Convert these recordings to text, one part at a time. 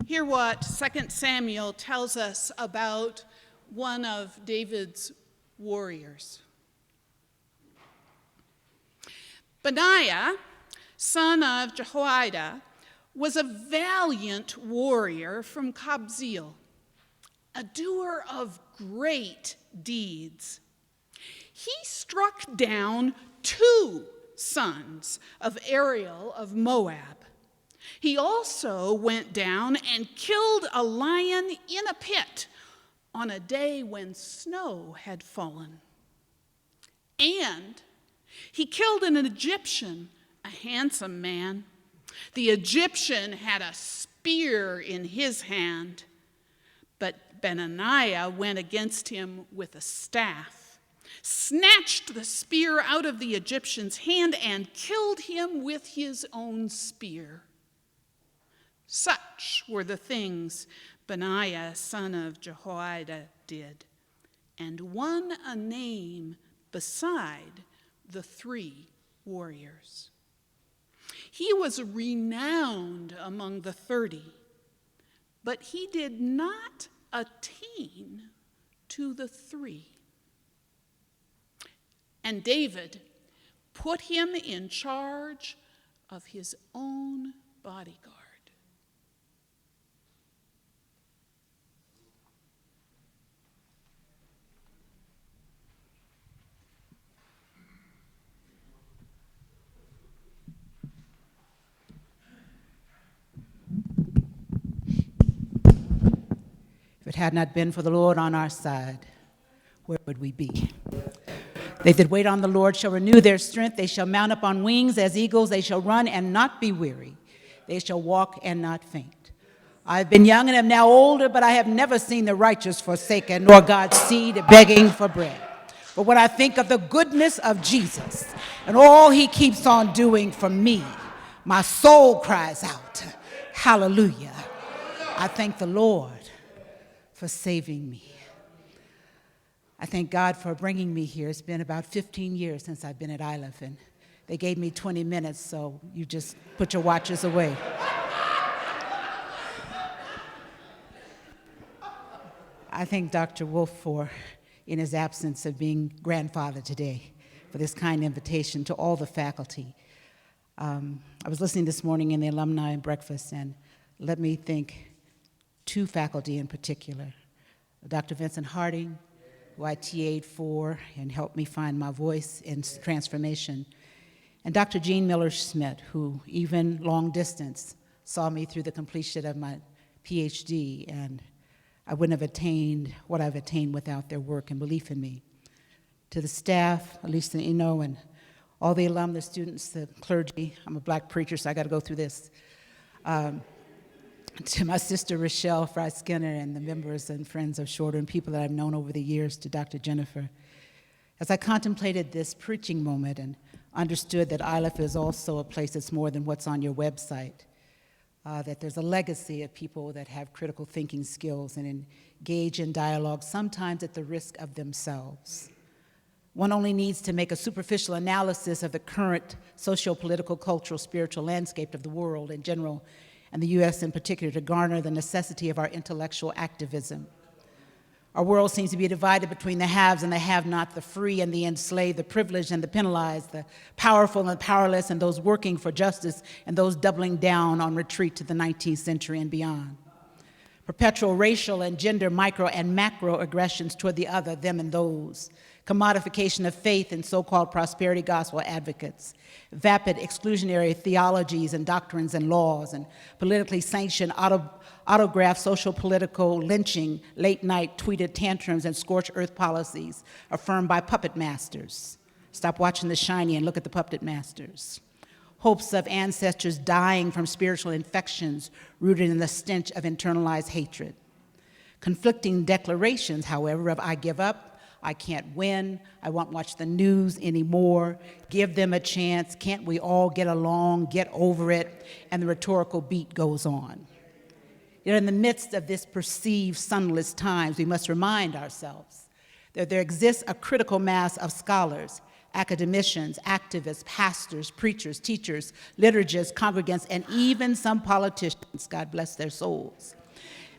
Hear what 2 Samuel tells us about one of David's warriors. Benaiah, son of Jehoiada, was a valiant warrior from Kabzeel, a doer of great deeds. He struck down 2 sons of Ariel of Moab. He also went down and killed a lion in a pit on a day when snow had fallen. And he killed an Egyptian, a handsome man. The Egyptian had a spear in his hand, but Benaiah went against him with a staff, snatched the spear out of the Egyptian's hand, and killed him with his own spear. Such were the things Benaiah, son of Jehoiada, did, and won a name beside the 3 warriors. He was renowned among the 30, but he did not attain to the 3. And David put him in charge of his own bodyguard. If it had not been for the Lord on our side, where would we be? They that wait on the Lord shall renew their strength. They shall mount up on wings as eagles. They shall run and not be weary. They shall walk and not faint. I have been young and am now older, but I have never seen the righteous forsaken, nor God's seed begging for bread. But when I think of the goodness of Jesus and all he keeps on doing for me, my soul cries out, hallelujah. I thank the Lord for saving me. I thank God for bringing me here. It's been about 15 years since I've been at Iliff, and they gave me 20 minutes, so you just put your watches away. I thank Dr. Wolf for, in his absence of being grandfather today, for this kind invitation to all the faculty. I was listening this morning in the alumni breakfast, and let me thank 2 faculty in particular. Dr. Vincent Harding, who I TA'd for and helped me find my voice in transformation, and Dr. Jean Miller-Schmidt, who even long distance saw me through the completion of my PhD, and I wouldn't have attained what I've attained without their work and belief in me. To the staff, at least and all the alum, the students, the clergy, I'm a black preacher, so I got to go through this. To my sister Rochelle Fry Skinner and the members and friends of Shorter and people that I've known over the years, to Dr. Jennifer. As I contemplated this preaching moment and understood that Iliff is also a place that's more than what's on your website, that there's a legacy of people that have critical thinking skills and engage in dialogue, sometimes at the risk of themselves. One only needs to make a superficial analysis of the current socio-political, cultural, spiritual landscape of the world in general, and the U.S. in particular, to garner the necessity of our intellectual activism. Our world seems to be divided between the haves and the have-not, the free and the enslaved, the privileged and the penalized, the powerful and the powerless, and those working for justice and those doubling down on retreat to the 19th century and beyond. Perpetual racial and gender micro and macro aggressions toward the other, them and those. Commodification of faith and so-called prosperity gospel advocates, vapid exclusionary theologies and doctrines and laws, and politically sanctioned autographed social political lynching, late-night tweeted tantrums, and scorched earth policies affirmed by puppet masters. Stop watching The Shiny and look at the puppet masters. Hopes of ancestors dying from spiritual infections rooted in the stench of internalized hatred. Conflicting declarations, however, of I give up, I can't win, I won't watch the news anymore, give them a chance, can't we all get along, get over it, and the rhetorical beat goes on. Yet in the midst of this perceived sunless times, we must remind ourselves that there exists a critical mass of scholars, academicians, activists, pastors, preachers, teachers, liturgists, congregants, and even some politicians, God bless their souls,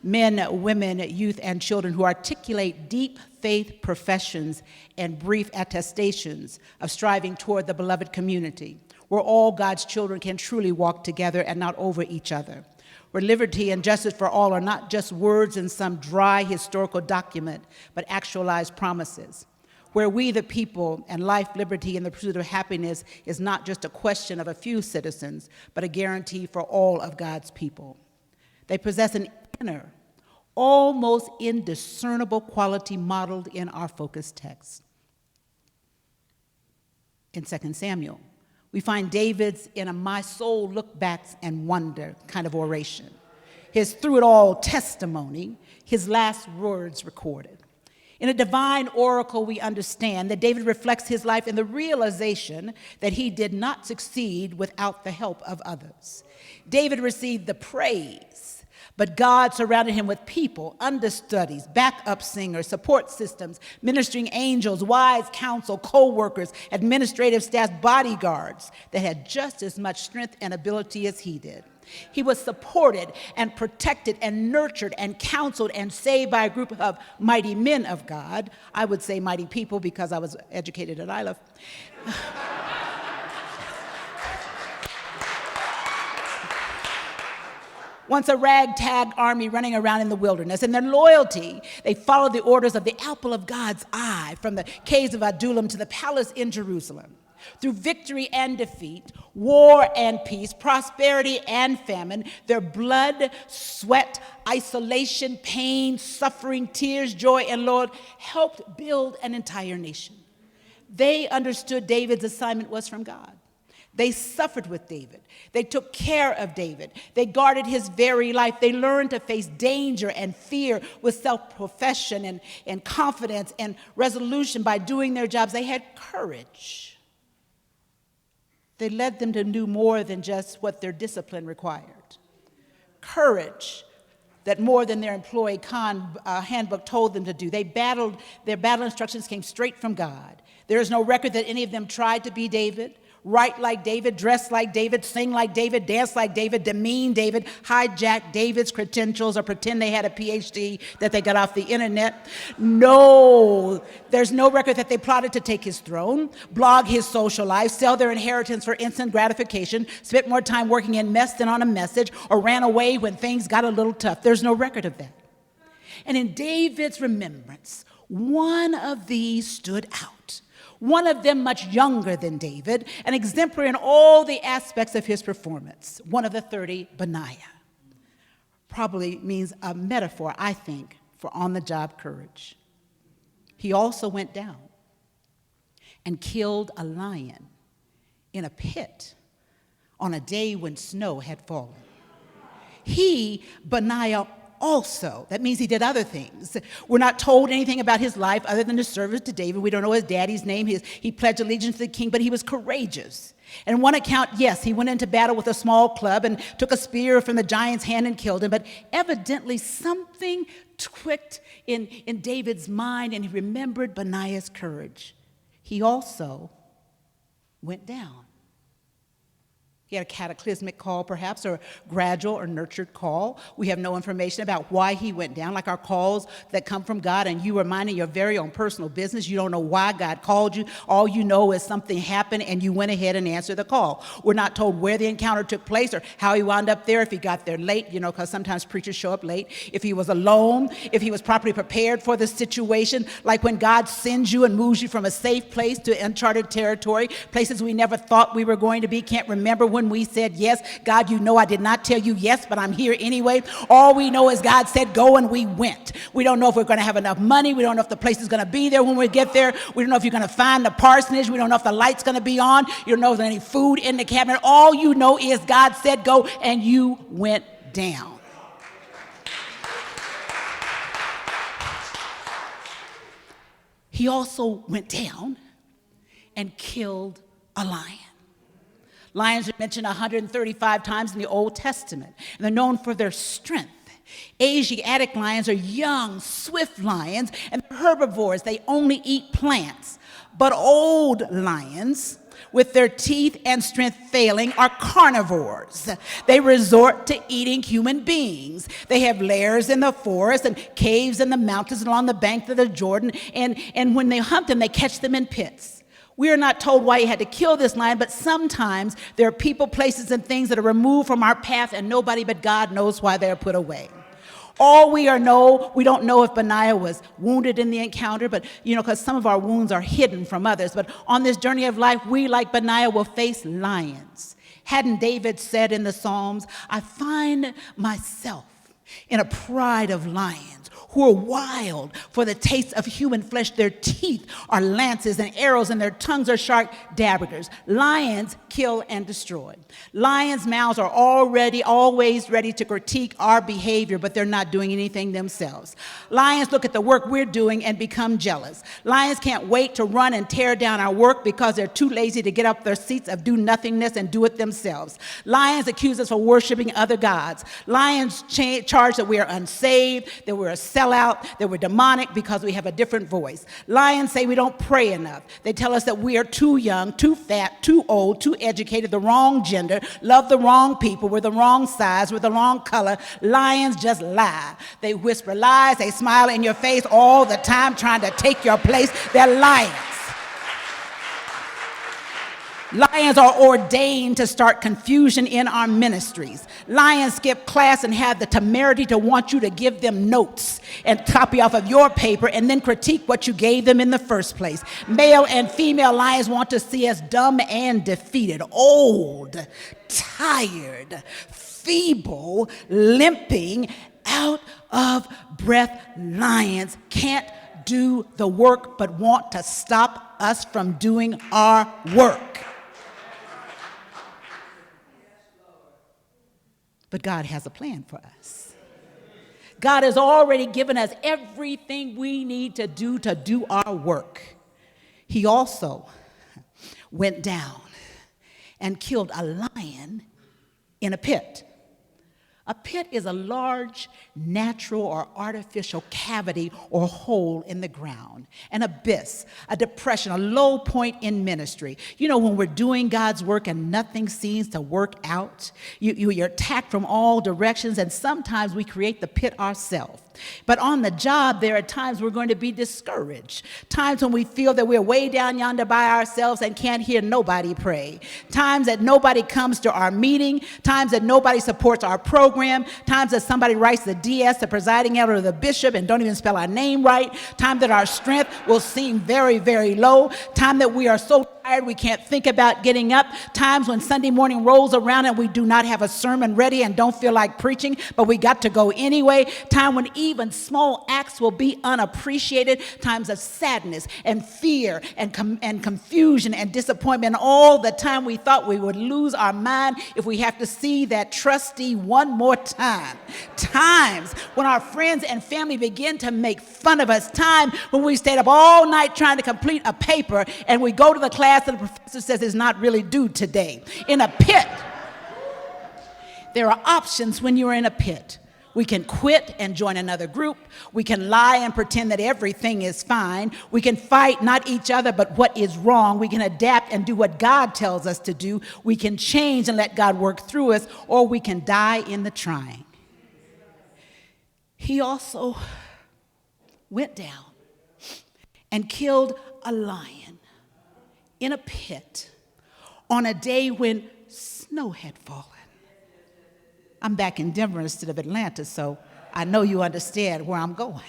men, women, youth, and children who articulate deep faith professions and brief attestations of striving toward the beloved community, where all God's children can truly walk together and not over each other, where liberty and justice for all are not just words in some dry historical document, but actualized promises, where we the people and life, liberty, and the pursuit of happiness is not just a question of a few citizens, but a guarantee for all of God's people. They possess an inner, almost indiscernible quality modeled in our focus text. In 2 Samuel, we find David's in a my soul look backs and wonder kind of oration. His through it all testimony, his last words recorded. In a divine oracle, we understand that David reflects his life in the realization that he did not succeed without the help of others. David received the praise, but God surrounded him with people, understudies, backup singers, support systems, ministering angels, wise counsel, co-workers, administrative staff, bodyguards that had just as much strength and ability as he did. He was supported and protected and nurtured and counseled and saved by a group of mighty men of God. I would say mighty people because I was educated at Iliff. Once a ragtag army running around in the wilderness. In their loyalty, they followed the orders of the apple of God's eye, from the caves of Adullam to the palace in Jerusalem. Through victory and defeat, war and peace, prosperity and famine, their blood, sweat, isolation, pain, suffering, tears, joy, and Lord helped build an entire nation. They understood David's assignment was from God. They suffered with David. They took care of David. They guarded his very life. They learned to face danger and fear with self-profession and confidence and resolution by doing their jobs. They had courage. They led them to do more than just what their discipline required. Courage that more than their employee handbook told them to do. Their battle instructions came straight from God. There is no record that any of them tried to be David, write like David, dress like David, sing like David, dance like David, demean David, hijack David's credentials, or pretend they had a PhD that they got off the internet. No, there's no record that they plotted to take his throne, blog his social life, sell their inheritance for instant gratification, spent more time working in mess than on a message, or ran away when things got a little tough. There's no record of that. And in David's remembrance, one of these stood out. One of them much younger than David, and exemplary in all the aspects of his performance. One of the 30, Benaiah. Probably means a metaphor, I think, for on-the-job courage. He also went down and killed a lion in a pit on a day when snow had fallen. He, Benaiah, also, that means he did other things. We're not told anything about his life other than his service to David. We don't know his daddy's name. He pledged allegiance to the king, but he was courageous. In one account, yes, he went into battle with a small club and took a spear from the giant's hand and killed him, but evidently something clicked in David's mind, and he remembered Benaiah's courage. He also went down. He had a cataclysmic call, perhaps, or a gradual or nurtured call. We have no information about why he went down, like our calls that come from God, and you are minding your very own personal business. You don't know why God called you. All you know is something happened, and you went ahead and answered the call. We're not told where the encounter took place or how he wound up there, if he got there late, because sometimes preachers show up late, if he was alone, if he was properly prepared for the situation, like when God sends you and moves you from a safe place to uncharted territory, places we never thought we were going to be, can't remember when we said yes. God, I did not tell you yes, but I'm here anyway. All we know is God said go, and we went. We don't know if we're going to have enough money. We don't know if the place is going to be there when we get there. We don't know if you're going to find the parsonage. We don't know if the light's going to be on. You don't know if there's any food in the cabinet. All you know is God said go, and you went down. He also went down and killed a lion. Lions are mentioned 135 times in the Old Testament, and they're known for their strength. Asiatic lions are young, swift lions, and they're herbivores. They only eat plants. But old lions with their teeth and strength failing, are carnivores. They resort to eating human beings. They have lairs in the forest and caves in the mountains along the banks of the Jordan, and when they hunt them, they catch them in pits. We are not told why he had to kill this lion, but sometimes there are people, places, and things that are removed from our path, and nobody but God knows why they're put away. All we don't know if Benaiah was wounded in the encounter, but because some of our wounds are hidden from others. But on this journey of life, we, like Benaiah, will face lions. Hadn't David said in the Psalms, I find myself in a pride of lions who are wild for the taste of human flesh. Their teeth are lances and arrows, and their tongues are sharp daggers. Lions kill and destroy. Lions' mouths are always ready to critique our behavior, but they're not doing anything themselves. Lions look at the work we're doing and become jealous. Lions can't wait to run and tear down our work because they're too lazy to get up their seats of do nothingness and do it themselves. Lions accuse us of worshiping other gods. Lions charge that we are unsaved, that we're a sellout, that we're demonic because we have a different voice. Lions say we don't pray enough. They tell us that we are too young, too fat, too old, too educated, the wrong gender, love the wrong people, we're the wrong size, we're the wrong color. Lions just lie. They whisper lies, they smile in your face all the time trying to take your place. They're lions. Lions are ordained to start confusion in our ministries. Lions skip class and have the temerity to want you to give them notes and copy off of your paper and then critique what you gave them in the first place. Male and female lions want to see us dumb and defeated, old, tired, feeble, limping, out of breath. Lions can't do the work but want to stop us from doing our work. But God has a plan for us. God has already given us everything we need to do our work. He also went down and killed a lion in a pit. A pit is a large natural or artificial cavity or hole in the ground, an abyss, a depression, a low point in ministry. When we're doing God's work and nothing seems to work out, you're attacked from all directions, and sometimes we create the pit ourselves. But on the job, there are times we're going to be discouraged, times when we feel that we're way down yonder by ourselves and can't hear nobody pray, times that nobody comes to our meeting, times that nobody supports our program, times that somebody writes the DS, the presiding elder, or the bishop, and don't even spell our name right, time that our strength will seem very, very low, time that we are so tired we can't think about getting up, times when Sunday morning rolls around and we do not have a sermon ready and don't feel like preaching, but we got to go anyway, time when even small acts will be unappreciated, times of sadness and fear and confusion and disappointment. All the time we thought we would lose our mind if we have to see that trustee one more time. Times when our friends and family begin to make fun of us. Time when we stayed up all night trying to complete a paper and we go to the class and the professor says it's not really due today. In a pit, there are options when you're in a pit. We can quit and join another group. We can lie and pretend that everything is fine. We can fight not each other but what is wrong. We can adapt and do what God tells us to do. We can change and let God work through us, or we can die in the trying. He also went down and killed a lion in a pit on a day when snow had fallen. I'm back in Denver instead of Atlanta, so I know you understand where I'm going.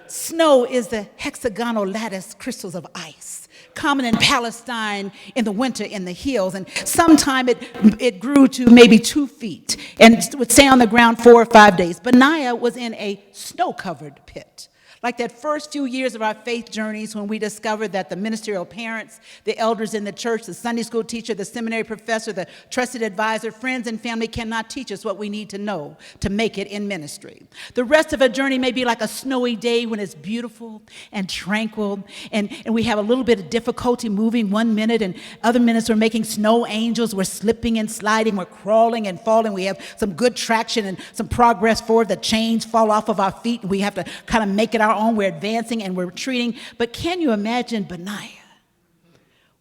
Snow is the hexagonal lattice crystals of ice, common in Palestine in the winter in the hills, and sometime it grew to maybe 2 feet and would stay on the ground 4 or 5 days. Benaiah was in a snow-covered pit. Like that first few years of our faith journeys when we discovered that the ministerial parents, the elders in the church, the Sunday school teacher, the seminary professor, the trusted advisor, friends and family cannot teach us what we need to know to make it in ministry. The rest of a journey may be like a snowy day when it's beautiful and tranquil, and we have a little bit of difficulty moving 1 minute, and other minutes we're making snow angels, we're slipping and sliding, we're crawling and falling, we have some good traction and some progress forward, the chains fall off of our feet, and we have to kind of make it our own. We're advancing and we're retreating. But can you imagine Benaiah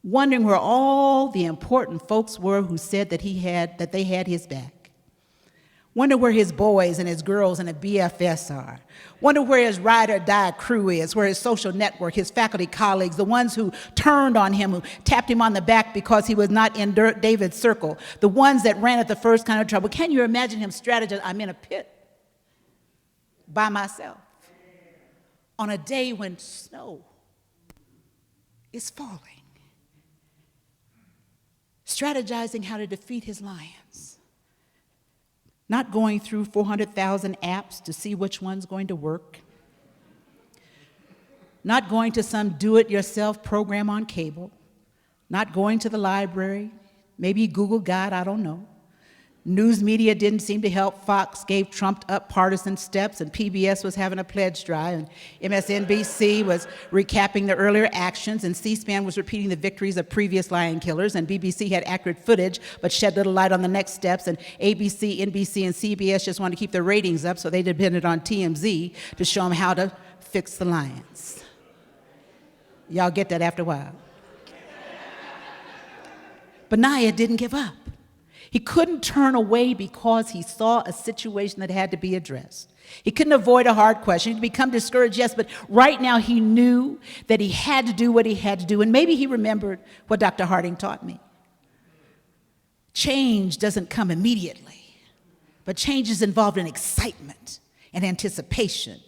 wondering where all the important folks were who said that they had his back. Wonder where his boys and his girls and his BFS are. Wonder where his ride or die crew is, where his social network, his faculty colleagues, the ones who turned on him, who tapped him on the back because he was not in David's circle, the ones that ran at the first kind of trouble. Can you imagine him strategizing? I'm in a pit by myself on a day when snow is falling, strategizing how to defeat his lions, not going through 400,000 apps to see which one's going to work, not going to some do-it-yourself program on cable, not going to the library, maybe Google God, I don't know. News media didn't seem to help. Fox gave trumped-up partisan steps, and PBS was having a pledge drive, and MSNBC was recapping the earlier actions, and C-SPAN was repeating the victories of previous lion killers, and BBC had accurate footage but shed little light on the next steps, and ABC, NBC, and CBS just wanted to keep their ratings up, so they depended on TMZ to show them how to fix the lions. Y'all get that after a while. Benaiah didn't give up. He couldn't turn away because he saw a situation that had to be addressed. He couldn't avoid a hard question. He'd become discouraged, yes, but right now he knew that he had to do what he had to do. And maybe he remembered what Dr. Harding taught me. Change doesn't come immediately, but change is involved in excitement and anticipation.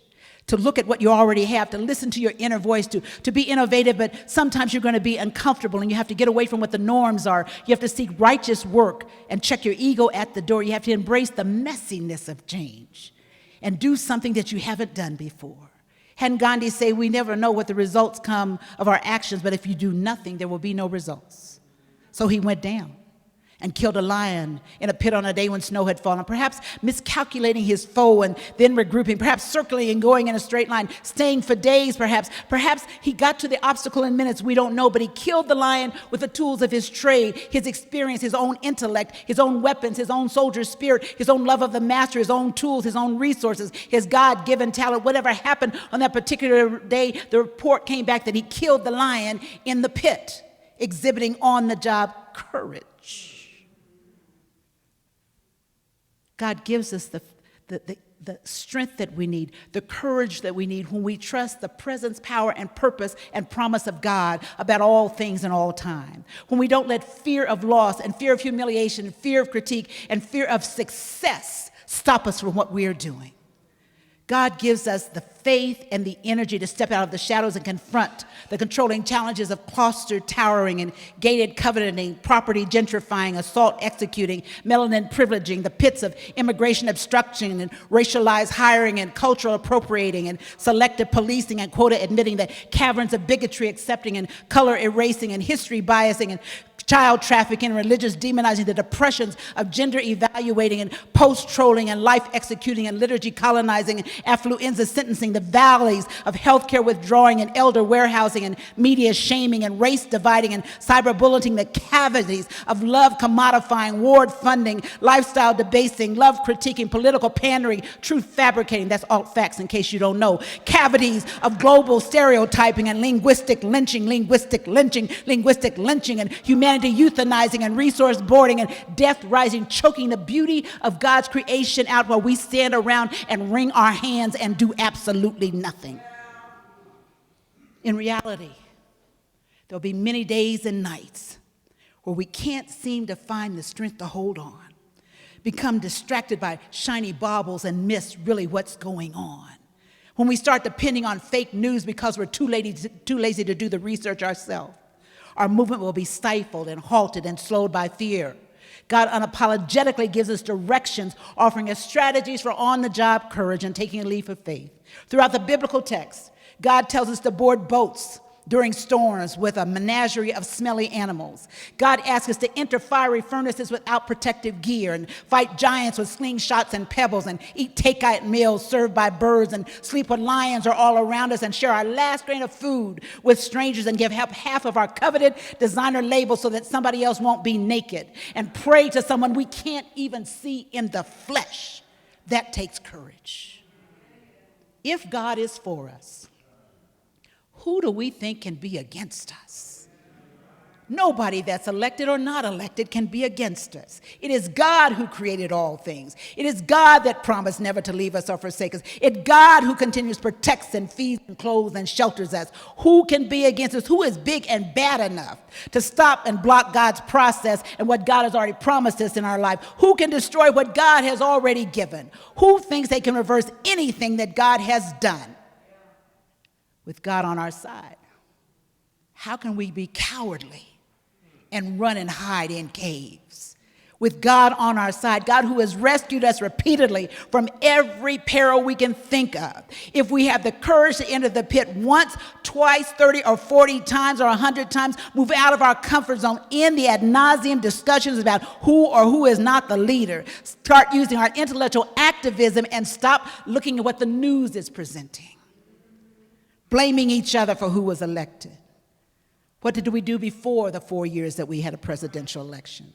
To look at what you already have, to listen to your inner voice, to be innovative, but sometimes you're going to be uncomfortable and you have to get away from what the norms are. You have to seek righteous work and check your ego at the door. You have to embrace the messiness of change and do something that you haven't done before. Hadn't Gandhi say, we never know what the results come of our actions, but if you do nothing, there will be no results. So he went down and killed a lion in a pit on a day when snow had fallen, perhaps miscalculating his foe and then regrouping, perhaps circling and going in a straight line, staying for days perhaps. Perhaps he got to the obstacle in minutes, we don't know, but he killed the lion with the tools of his trade, his experience, his own intellect, his own weapons, his own soldier spirit, his own love of the master, his own tools, his own resources, his God-given talent. Whatever happened on that particular day, the report came back that he killed the lion in the pit, exhibiting on-the-job courage. God gives us the strength that we need, the courage that we need when we trust the presence, power, and purpose and promise of God about all things and all time. When we don't let fear of loss and fear of humiliation, fear of critique, and fear of success stop us from what we are doing. God gives us the faith and the energy to step out of the shadows and confront the controlling challenges of clustered towering and gated covenanting, property gentrifying, assault executing, melanin privileging, the pits of immigration obstruction and racialized hiring and cultural appropriating and selective policing and quota admitting, the caverns of bigotry accepting and color erasing and history biasing and child trafficking, religious demonizing, the depressions of gender evaluating and post-trolling and life executing and liturgy colonizing and affluenza sentencing, the valleys of healthcare withdrawing and elder warehousing and media shaming and race dividing and cyberbulleting, the cavities of love commodifying, ward funding, lifestyle debasing, love critiquing, political pandering, truth fabricating, that's alt facts in case you don't know, cavities of global stereotyping and linguistic lynching, and humanity euthanizing and resource boarding and death rising, choking the beauty of God's creation out while we stand around and wring our hands and do absolutely nothing. In reality, there'll be many days and nights where we can't seem to find the strength to hold on, become distracted by shiny baubles and miss really what's going on. When we start depending on fake news because we're too lazy to do the research ourselves. Our movement will be stifled and halted and slowed by fear. God unapologetically gives us directions, offering us strategies for on-the-job courage and taking a leap of faith. Throughout the biblical text, God tells us to board boats during storms with a menagerie of smelly animals. God asks us to enter fiery furnaces without protective gear and fight giants with slingshots and pebbles and eat takeout meals served by birds and sleep when lions are all around us and share our last grain of food with strangers and give half of our coveted designer labels so that somebody else won't be naked and pray to someone we can't even see in the flesh. That takes courage. If God is for us, who do we think can be against us? Nobody that's elected or not elected can be against us. It is God who created all things. It is God that promised never to leave us or forsake us. It's God who continues protects and feeds and clothes and shelters us. Who can be against us? Who is big and bad enough to stop and block God's process and what God has already promised us in our life? Who can destroy what God has already given? Who thinks they can reverse anything that God has done? With God on our side, how can we be cowardly and run and hide in caves? With God on our side, God who has rescued us repeatedly from every peril we can think of. If we have the courage to enter the pit once, twice, 30 or 40 times or 100 times, move out of our comfort zone, end the ad nauseum discussions about who or who is not the leader, start using our intellectual activism, and stop looking at what the news is presenting, blaming each other for who was elected. What did we do before the 4 years that we had a presidential election?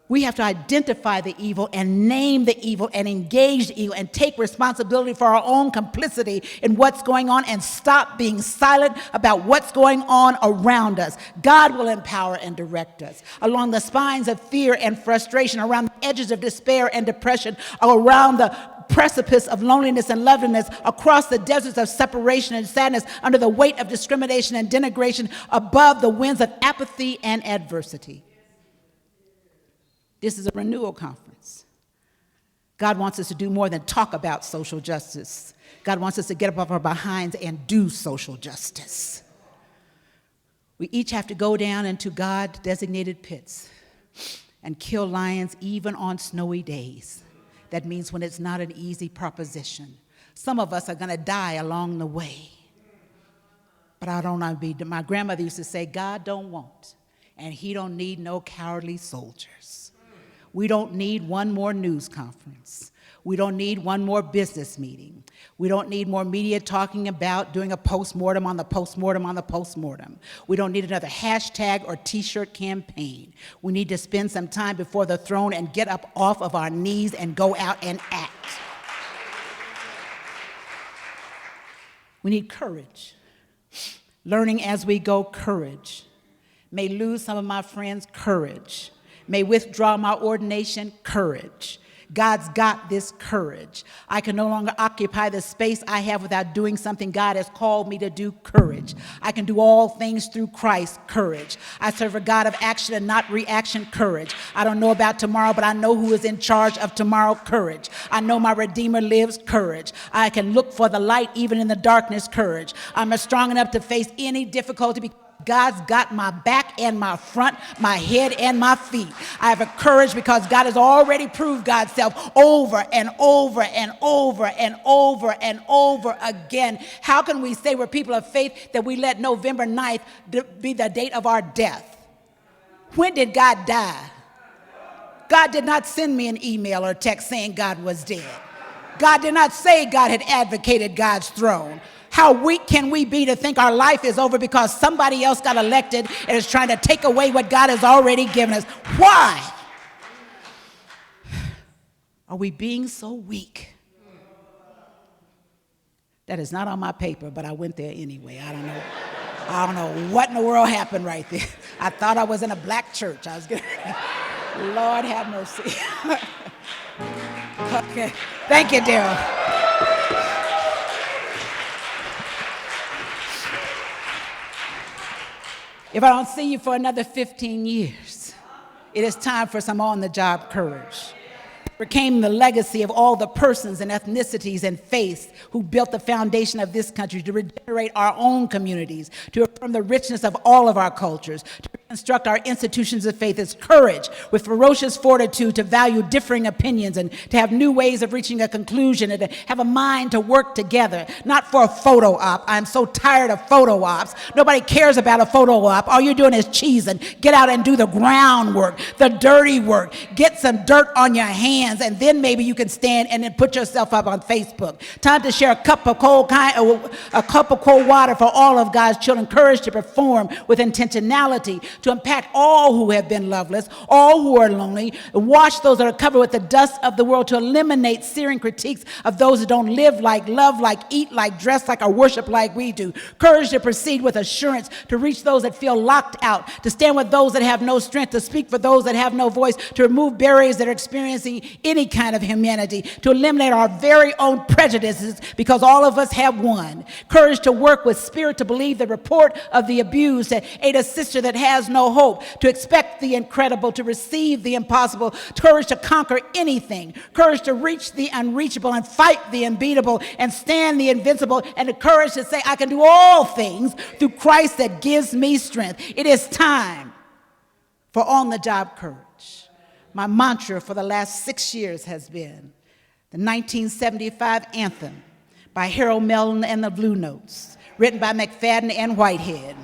We have to identify the evil and name the evil and engage the evil and take responsibility for our own complicity in what's going on and stop being silent about what's going on around us. God will empower and direct us along the spines of fear and frustration, around the edges of despair and depression, around the precipice of loneliness and loneliness, across the deserts of separation and sadness, under the weight of discrimination and denigration, above the winds of apathy and adversity. This is a renewal conference. God wants us to do more than talk about social justice. God wants us to get up off our behinds and do social justice. We each have to go down into God-designated pits and kill lions even on snowy days. That means when it's not an easy proposition. Some of us are going to die along the way. But I don't want to be, my grandmother used to say, God don't want, and he don't need no cowardly soldiers. We don't need one more news conference. We don't need one more business meeting. We don't need more media talking about doing a postmortem on the postmortem on the postmortem. We don't need another hashtag or t-shirt campaign. We need to spend some time before the throne and get up off of our knees and go out and act. We need courage. Learning as we go, courage. May lose some of my friends, courage. May withdraw my ordination, courage. God's got this courage. I can no longer occupy the space I have without doing something God has called me to do, courage. I can do all things through Christ, courage. I serve a God of action and not reaction, courage. I don't know about tomorrow, but I know who is in charge of tomorrow, courage. I know my Redeemer lives, courage. I can look for the light even in the darkness, courage. I'm strong enough to face any difficulty because God's got my back and my front, my head and my feet. I have a courage because God has already proved God's self over and over and over and over and over again. How can we say we're people of faith that we let November 9th be the date of our death? When did God die? God did not send me an email or text saying God was dead. God did not say God had advocated God's throne. How weak can we be to think our life is over because somebody else got elected and is trying to take away what God has already given us? Why are we being so weak? That is not on my paper, but I went there anyway. I don't know what in the world happened right there. I thought I was in a black church. I was going Lord have mercy. Okay. Thank you, Daryl. If I don't see you for another 15 years, it is time for some on-the-job courage. Became the legacy of all the persons and ethnicities and faiths who built the foundation of this country, to regenerate our own communities, to affirm the richness of all of our cultures, to reconstruct our institutions of faith. It's courage with ferocious fortitude to value differing opinions and to have new ways of reaching a conclusion and to have a mind to work together, not for a photo op. I'm so tired of photo ops. Nobody cares about a photo op. All you're doing is cheesing. Get out and do the groundwork, the dirty work. Get some dirt on your hands, and then maybe you can stand and then put yourself up on Facebook. Time to share a cup of cold water for all of God's children. Courage to perform with intentionality to impact all who have been loveless, all who are lonely, wash those that are covered with the dust of the world, to eliminate searing critiques of those who don't live like, love like, eat like, dress like, or worship like we do. Courage to proceed with assurance, to reach those that feel locked out, to stand with those that have no strength, to speak for those that have no voice, to remove barriers that are experiencing any kind of humanity, to eliminate our very own prejudices, because all of us have one. Courage to work with spirit, to believe the report of the abused, to aid a sister that has no hope, to expect the incredible, to receive the impossible. Courage to conquer anything. Courage to reach the unreachable and fight the unbeatable and stand the invincible, and the courage to say, I can do all things through Christ that gives me strength. It is time for on-the-job courage. My mantra for the last 6 years has been the 1975 anthem by Harold Melton and the Blue Notes, written by McFadden and Whitehead.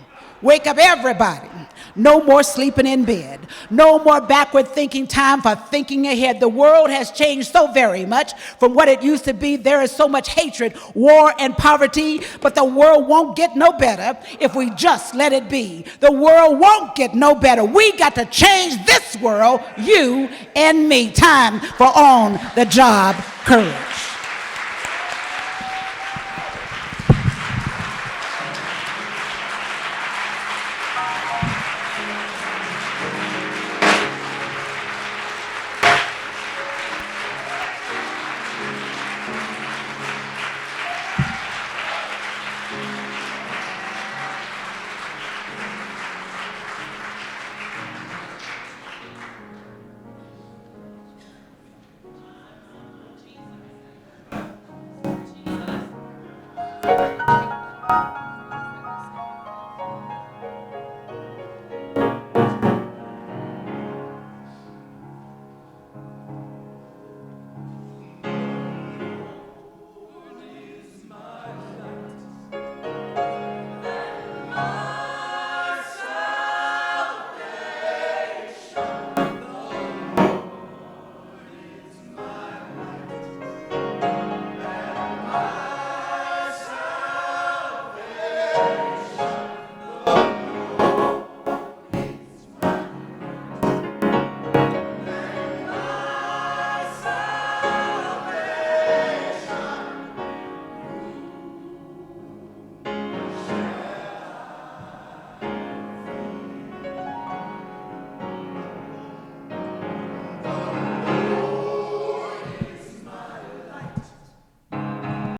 Wake up, everybody. No more sleeping in bed. No more backward thinking, time for thinking ahead. The world has changed so very much from what it used to be. There is so much hatred, war, and poverty, but the world won't get no better if we just let it be. The world won't get no better. We got to change this world, you and me. Time for on-the-job courage.